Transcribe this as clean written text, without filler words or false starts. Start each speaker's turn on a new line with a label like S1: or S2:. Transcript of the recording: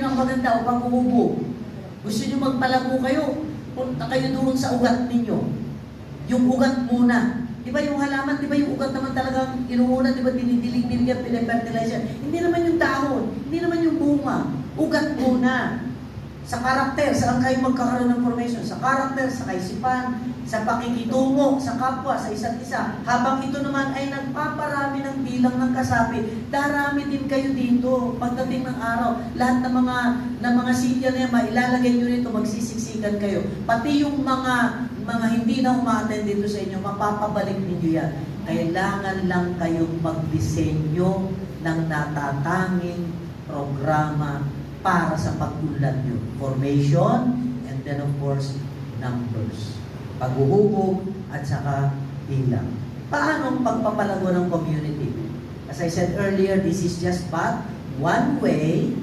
S1: ng maganda o pag-uubo. Gusto nyo magpalago kayo, punta kayo doon sa ugat ninyo. Yung ugat muna. Di ba yung halaman, di ba yung ugat naman talagang inuuna, di ba dinidilig-dilig at pinifertilize? Hindi naman yung dahon, hindi naman yung bunga. Ugat muna. Sa karakter, saan kayo magkakaroon ng formation? Sa karakter, sa kaisipan, sa pakikitungo, sa kapwa, sa isa't isa. Habang ito naman ay nagpaparami ng bilang ng kasapi, darami din kayo dito. Pagdating ng araw, lahat ng mga silya na yan, mailalagay nyo rito, magsisiksikan kayo. Pati yung mga hindi na umaattend dito sa inyo, mapapabalik ninyo yan. Kailangan lang kayong magdisenyo ng natatanging programa para sa pag-unlad nyo. Formation, and then of course, numbers. Paghuhubog, at saka bilang. Paano pagpapalago ng community? As I said earlier, this is just but one way